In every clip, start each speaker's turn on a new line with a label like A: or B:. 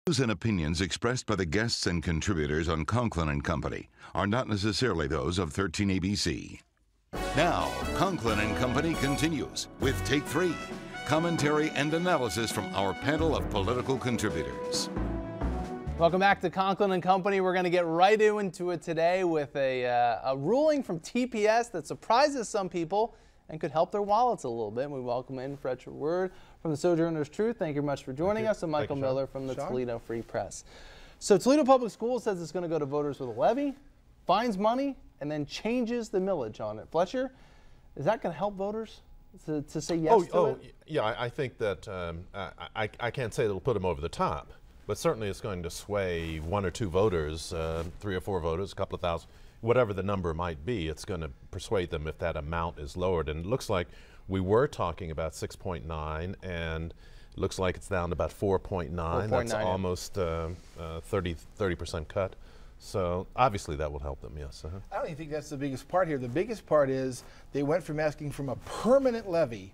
A: Views and opinions expressed by the guests and contributors on Conklin and Company are not necessarily those of 13 ABC. Now, Conklin and Company continues with Take 3, commentary and analysis from our panel of political contributors.
B: Welcome back to Conklin and Company. We're going to get right into it today with a ruling from TPS that surprises some people and could help their wallets a little bit. We welcome in Frederick Word from the Sojourner's Truth. Thank you much for joining us, and Michael Miller from the Toledo Free Press. So Toledo Public Schools says it's going to go to voters with a levy, finds money, and then changes the millage on it. Fletcher, is that going to help voters to say yes to it?
C: Yeah, I think that I can't say it'll put them over the top, but certainly it's going to sway one or two voters, 3 or 4 voters, a couple of thousand, whatever the number might be. It's going to persuade them if that amount is lowered. And it looks like we were talking about 6.9, and it looks like it's down to about 4.9. That's almost 30% cut. So obviously that will help them, yes.
D: I don't even think that's the biggest part here. The biggest part is they went from asking from a permanent levy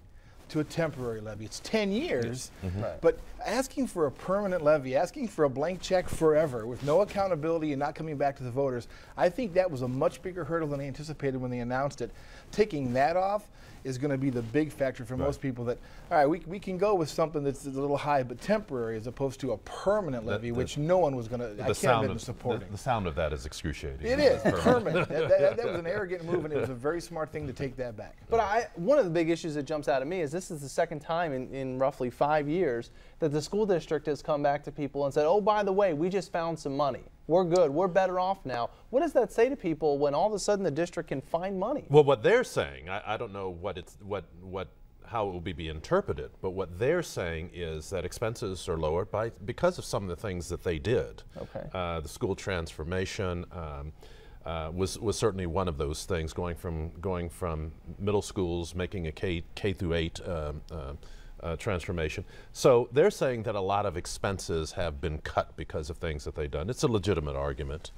D: to a temporary levy. It's 10 years, but asking for a permanent levy, asking for a blank check forever with no accountability and not coming back to the voters, I think that was a much bigger hurdle than they anticipated when they announced it. Taking that off is going to be the big factor for most people, that, all right, we can go with something that's a little high but temporary as opposed to a permanent levy, which no one was going to, I can't imagine supporting.
C: The sound of that is excruciating.
D: It is, permanent. That was an arrogant move, and it was a very smart thing to take that back.
B: But one of the big issues that jumps out at me is this is the second time in roughly 5 years that the school district has come back to people and said, oh, by the way, we just found some money. We're good. We're better off now. What does that say to people when all of a sudden the district can find money?
C: Well, what they're saying, I don't know how it will be interpreted, but what they're saying is that expenses are lowered because of some of the things that they did. Okay. The school transformation was certainly one of those things. Going from middle schools, making a K through 8 transformation. So they're saying that a lot of expenses have been cut because of things that they've done. It's a legitimate argument.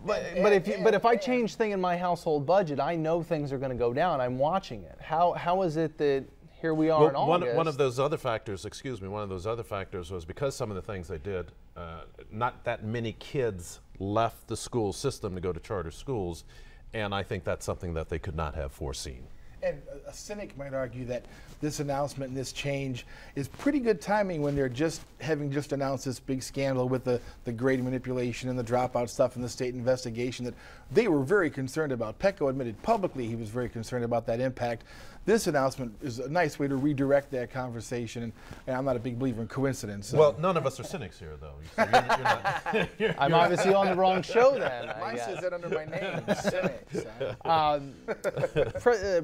B: But if I change thing in my household budget, I know things are going to go down. I'm watching it. How is it that here we are in August?
C: One of those other factors, one of those other factors was because some of the things they did, not that many kids left the school system to go to charter schools, and I think that's something that they could not have foreseen.
D: And a cynic might argue that this announcement and this change is pretty good timing when they're having just announced this big scandal with the grade manipulation and the dropout stuff in the state investigation that they were very concerned about. Pecco admitted publicly he was very concerned about that impact. This announcement is a nice way to redirect that conversation, and I'm not a big believer in coincidence. So.
C: Well, none of us are cynics here, though.
B: I'm obviously on the wrong show then.
D: Mine says that under my name, cynics.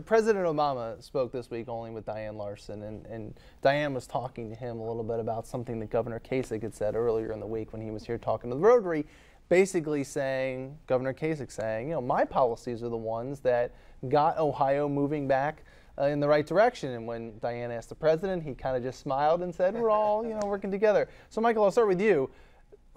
B: President Obama spoke this week only with Diane Larson, and Diane was talking to him a little bit about something that Governor Kasich had said earlier in the week when he was here talking to the Rotary, basically saying, Governor Kasich saying, you know, my policies are the ones that got Ohio moving back in the right direction. And when Diane asked the president, he kind of just smiled and said, we're all, working together. So Michael, I'll start with you.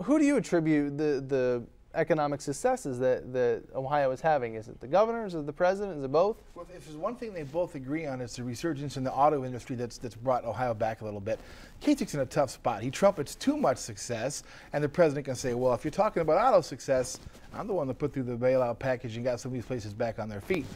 B: Who do you attribute the economic successes that Ohio is having? Is it the governor? Is it the president? Is it both?
D: Well, if there's one thing they both agree on, it's the resurgence in the auto industry that's brought Ohio back a little bit. Kasich's in a tough spot. He trumpets too much success, and the president can say, well, if you're talking about auto success, I'm the one that put through the bailout package and got some of these places back on their feet.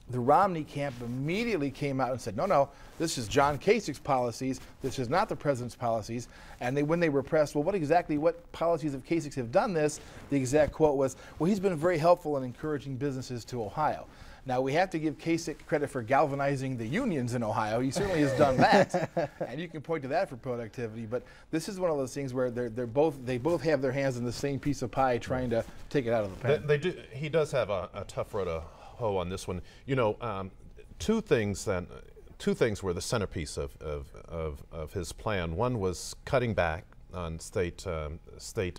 D: The Romney camp immediately came out and said, no, this is John Kasich's policies. This is not the president's policies. And when they were pressed, well, what policies of Kasich have done this? The exact quote was, well, he's been very helpful in encouraging businesses to Ohio. Now, we have to give Kasich credit for galvanizing the unions in Ohio. He certainly has done that, and you can point to that for productivity. But this is one of those things where they both have their hands in the same piece of pie, trying to take it out of the pan.
C: They do. He does have a tough road to hoe on this one. Two things were the centerpiece of his plan. One was cutting back on state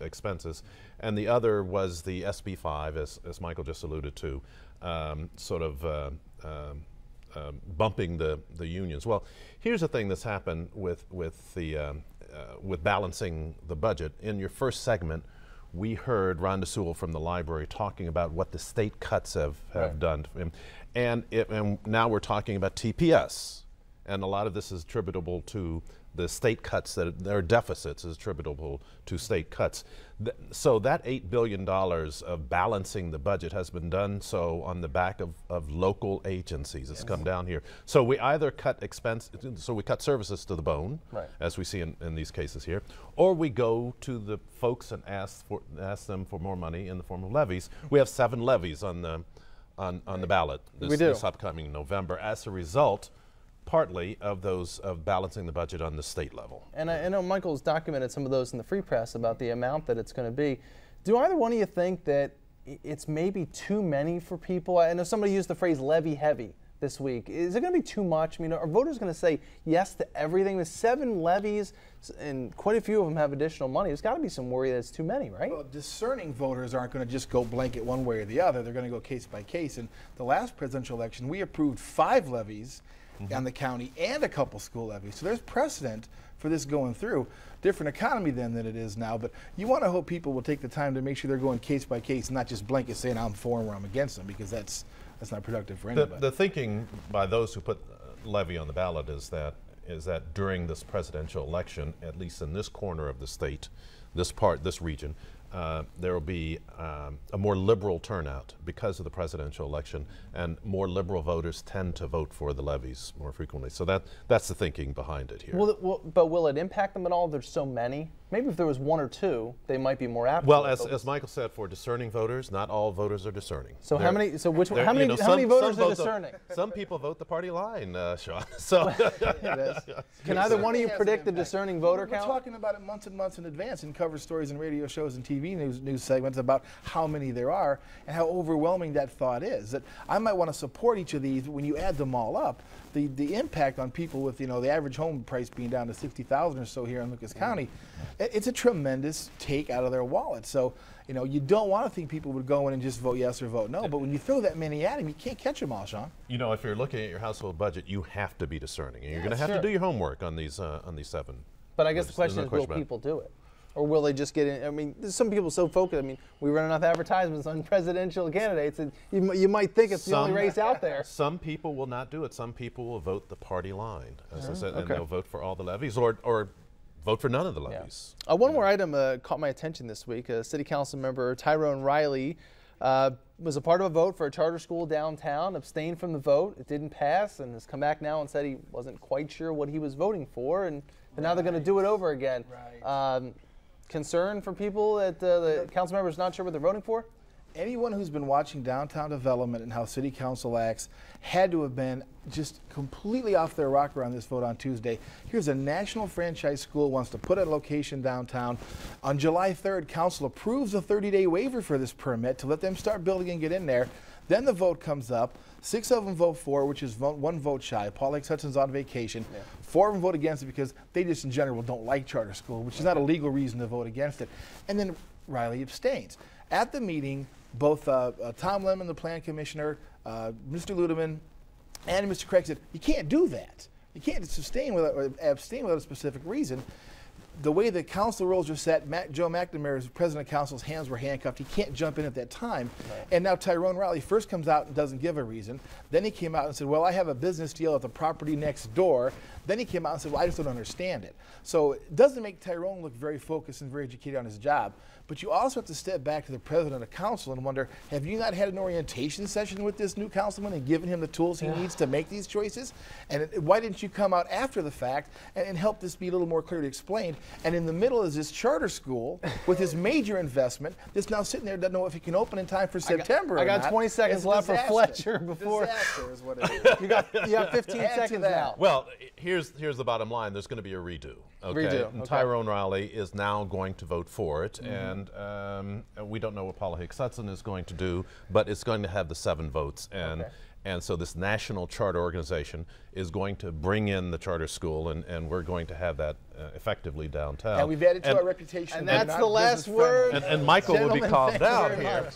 C: expenses, and the other was the SB 5, as Michael just alluded to, bumping the unions. Well, here's the thing that's happened with balancing the budget. In your first segment, we heard Rhonda Sewell from the library talking about what the state cuts have done. And now we're talking about TPS. And a lot of this is attributable to the state cuts that there are deficits is attributable to state cuts. So that $8 billion of balancing the budget has been done so on the back of local agencies. It's come down here. So we either cut we cut services to the bone,
B: right,
C: as we see in these cases here, or we go to the folks and ask them for more money in the form of levies. We have 7 levies on the ballot this upcoming November as a result, partly of balancing the budget on the state level.
B: And I know Michael's documented some of those in the Free Press about the amount that it's going to be. Do either one of you think that it's maybe too many for people? I know somebody used the phrase levy heavy this week. Is it going to be too much? I mean, are voters going to say yes to everything? With 7 levies, and quite a few of them have additional money, there's got to be some worry that it's too many, right?
D: Well, discerning voters aren't going to just go blanket one way or the other. They're going to go case by case. In the last presidential election, we approved 5 levies on the county and a couple school levies. So there's precedent for this going through. Different economy then than it is now, but you want to hope people will take the time to make sure they're going case by case, not just blanket saying I'm for them or I'm against them, because that's not productive for anybody.
C: The thinking by those who put levy on the ballot is that during this presidential election, at least in this corner of the state, this region, there will be a more liberal turnout because of the presidential election, and more liberal voters tend to vote for the levies more frequently. So that's the thinking behind it here.
B: But will it impact them at all? There's so many. Maybe if there was 1 or 2, they might be more apt.
C: Well, as Michael said, for discerning voters, not all voters are discerning.
B: So how many? So how many voters are discerning?
C: Some people vote the party line, Sean. So
B: can either one of you predict the discerning voter count?
D: We're talking about it months and months in advance and cover stories and radio shows and TV news segments about how many there are and how overwhelming that thought is. That I might want to support each of these, but when you add them all up, the impact on people with the average home price being down to $60,000 or so here in Lucas County, it's a tremendous take out of their wallet. So you don't want to think people would go in and just vote yes or vote no, but when you throw that many at them, you can't catch them all, Sean.
C: If you're looking at your household budget, you have to be discerning, and you're going to have to do your homework on these 7.
B: But I guess the question is, will people do it? Or will they just get in? I mean, there's some people so focused. I mean, we run enough advertisements on presidential candidates, and you might think it's the only race out there.
C: Some people will not do it. Some people will vote the party line, as I said, and they'll vote for all the levies, or vote for none of the levies.
B: Yeah. One more item caught my attention this week. City Council member Tyrone Riley was a part of a vote for a charter school downtown, abstained from the vote. It didn't pass, and has come back now and said he wasn't quite sure what he was voting for, and now they're going to do it over again.
D: Right.
B: Concern for people that the council member is not sure what they're voting for?
D: Anyone who's been watching downtown development and how city council acts had to have been just completely off their rocker on this vote on Tuesday. Here's a national franchise school wants to put a location downtown. On July 3rd, council approves a 30-day waiver for this permit to let them start building and get in there. Then the vote comes up. 6 of them vote for, which is 1 vote shy. Paul X. Hudson's on vacation. Yeah. 4 of them vote against it because they just in general don't like charter school, which is not a legal reason to vote against it. And then Riley abstains. At the meeting, both Tom Lemon, the plan commissioner, Mr. Ludeman, and Mr. Craig said, you can't do that. You can't abstain without a specific reason. The way the council rules are set, Joe McNamara, as president of council's hands were handcuffed. He can't jump in at that time. Right. And now Tyrone Riley first comes out and doesn't give a reason. Then he came out and said, well, I have a business deal at the property next door. Then he came out and said, well, I just don't understand it. So it doesn't make Tyrone look very focused and very educated on his job. But you also have to step back to the president of council and wonder, have you not had an orientation session with this new councilman and given him the tools he needs to make these choices? And why didn't you come out after the fact and help this be a little more clearly explained? And in the middle is this charter school with his major investment that's now sitting there, doesn't know if it can open in time for September.
B: I got 20 seconds left for Fletcher before.
D: Disaster is what it is.
B: you got 15 seconds now.
C: Well, here's the bottom line. There's going to be a redo. Okay?
B: Redo.
C: And Tyrone Riley is now going to vote for it, and we don't know what Paula Hicks Hudson is going to do, but it's going to have the 7 votes, and so this national charter organization is going to bring in the charter school, and we're going to have that effectively downtown.
D: And we've added to our reputation.
B: And that's the last word.
C: And Michael will be calmed down here.